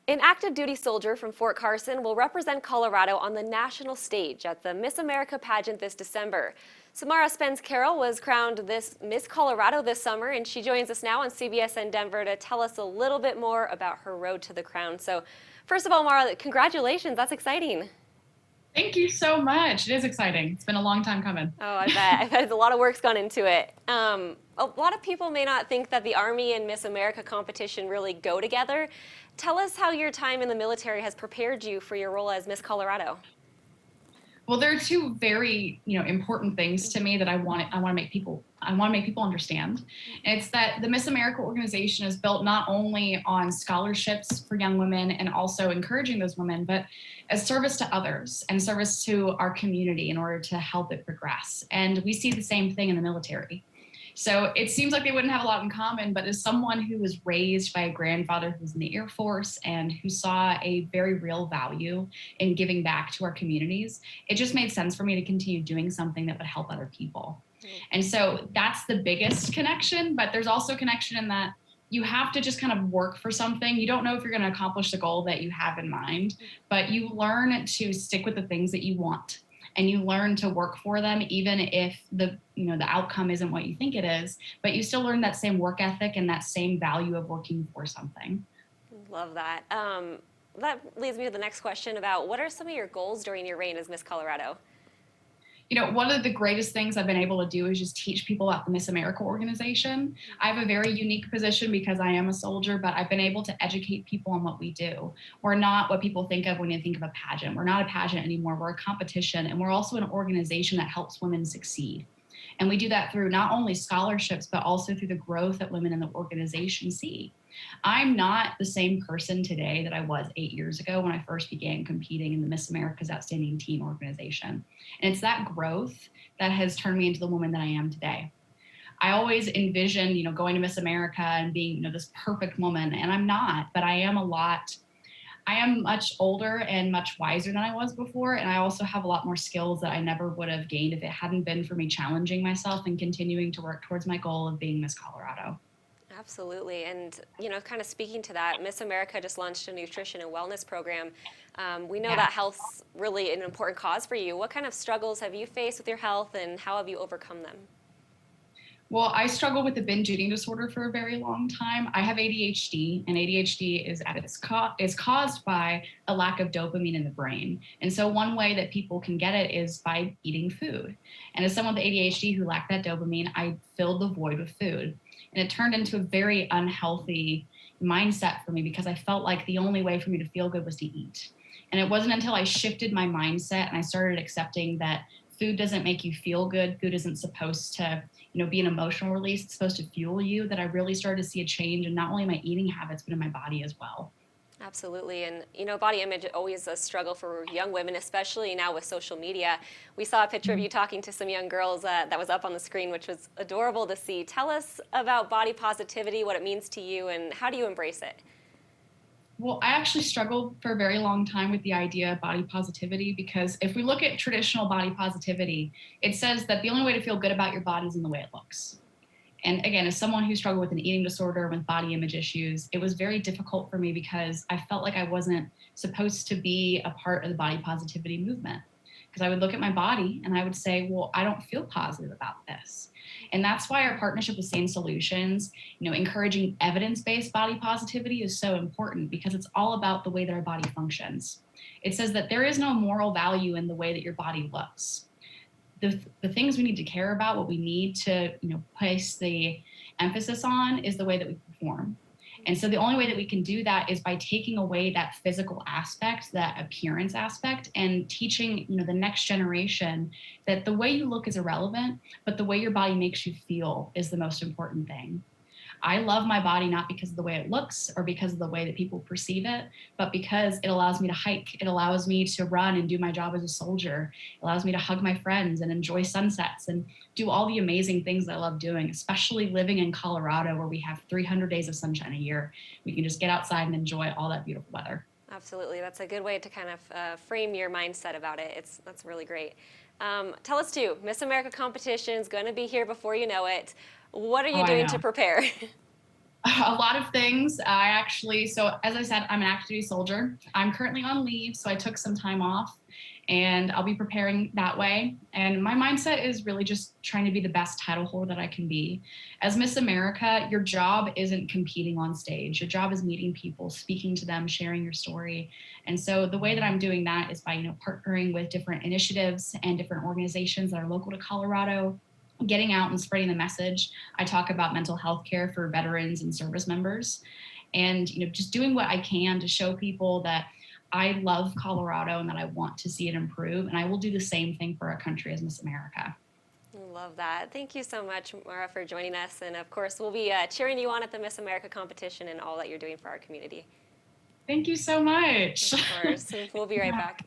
An active duty soldier from Fort Carson will represent Colorado on the national stage at the Miss America Pageant this December. Samara Spence Carroll was crowned this Miss Colorado this summer, and she joins us now on CBS in Denver to tell us a little bit more about her road to the crown. So, first of all, Mara, congratulations. That's exciting. Thank you so much. It is exciting. It's been a long time coming. Oh, I bet. I bet a lot of work's gone into it. A lot of people may not think that the Army and Miss America competition really go together. Tell us how your time in the military has prepared you for your role as Miss Colorado. Well, there are two very, important things to me that I want to make people understand. And it's that the Miss America organization is built not only on scholarships for young women and also encouraging those women, but as service to others and service to our community in order to help it progress. And we see the same thing in the military. So it seems like they wouldn't have a lot in common, but as someone who was raised by a grandfather who was in the Air Force and who saw a very real value in giving back to our communities, it just made sense for me to continue doing something that would help other people. And so that's the biggest connection, but there's also a connection in that you have to just kind of work for something. You don't know if you're going to accomplish the goal that you have in mind, but you learn to stick with the things that you want. And you learn to work for them, even if the outcome isn't what you think it is, but you still learn that same work ethic and that same value of working for something. Love that. That leads me to the next question about what are some of your goals during your reign as Miss Colorado? One of the greatest things I've been able to do is just teach people about the Miss America organization. I have a very unique position because I am a soldier, but I've been able to educate people on what we do. We're not what people think of when you think of a pageant. We're not a pageant anymore. We're a competition, and we're also an organization that helps women succeed. And we do that through not only scholarships, but also through the growth that women in the organization see. I'm not the same person today that I was 8 years ago when I first began competing in the Miss America's Outstanding Teen organization. And it's that growth that has turned me into the woman that I am today. I always envisioned, going to Miss America and being, this perfect woman, and I'm not, but I am much older and much wiser than I was before. And I also have a lot more skills that I never would have gained if it hadn't been for me challenging myself and continuing to work towards my goal of being Miss Colorado. Absolutely. And, kind of speaking to that, Miss America just launched a nutrition and wellness program. We know that health's really an important cause for you. What kind of struggles have you faced with your health, and how have you overcome them? Well, I struggled with the binge eating disorder for a very long time. I have ADHD, and ADHD is caused by a lack of dopamine in the brain. And so one way that people can get it is by eating food. And as someone with ADHD who lacked that dopamine, I filled the void with food. And it turned into a very unhealthy mindset for me because I felt like the only way for me to feel good was to eat. And it wasn't until I shifted my mindset and I started accepting that food doesn't make you feel good. Food isn't supposed to, be an emotional release. It's supposed to fuel you, that I really started to see a change in not only my eating habits, but in my body as well. Absolutely. And, body image is always a struggle for young women, especially now with social media. We saw a picture of you talking to some young girls that was up on the screen, which was adorable to see. Tell us about body positivity, what it means to you, and how do you embrace it? Well, I actually struggled for a very long time with the idea of body positivity because if we look at traditional body positivity, it says that the only way to feel good about your body is in the way it looks. And again, as someone who struggled with an eating disorder, with body image issues, it was very difficult for me because I felt like I wasn't supposed to be a part of the body positivity movement. Because I would look at my body and I would say, well, I don't feel positive about this. And that's why our partnership with Sane Solutions, encouraging evidence-based body positivity is so important because it's all about the way that our body functions. It says that there is no moral value in the way that your body looks. The things we need to care about, what we need to place the emphasis on is the way that we perform. And so the only way that we can do that is by taking away that physical aspect, that appearance aspect, and teaching the next generation that the way you look is irrelevant, but the way your body makes you feel is the most important thing. I love my body not because of the way it looks or because of the way that people perceive it, but because it allows me to hike. It allows me to run and do my job as a soldier. It allows me to hug my friends and enjoy sunsets and do all the amazing things that I love doing, especially living in Colorado where we have 300 days of sunshine a year. We can just get outside and enjoy all that beautiful weather. Absolutely. That's a good way to kind of frame your mindset about it. That's really great. Tell us too, Miss America competition is going to be here before you know it. What are you doing to prepare? A lot of things. So as I said, I'm an active duty soldier. I'm currently on leave, so I took some time off and I'll be preparing that way. And my mindset is really just trying to be the best title holder that I can be. As Miss America, your job isn't competing on stage. Your job is meeting people, speaking to them, sharing your story. And so the way that I'm doing that is by, partnering with different initiatives and different organizations that are local to Colorado, getting out and spreading the message. I talk about mental health care for veterans and service members, and just doing what I can to show people that I love Colorado and that I want to see it improve, and I will do the same thing for our country as Miss America. Love that. Thank you so much, Mara, for joining us. And of course, we'll be cheering you on at the Miss America competition and all that you're doing for our community. Thank you so much. Of course. We'll be right back.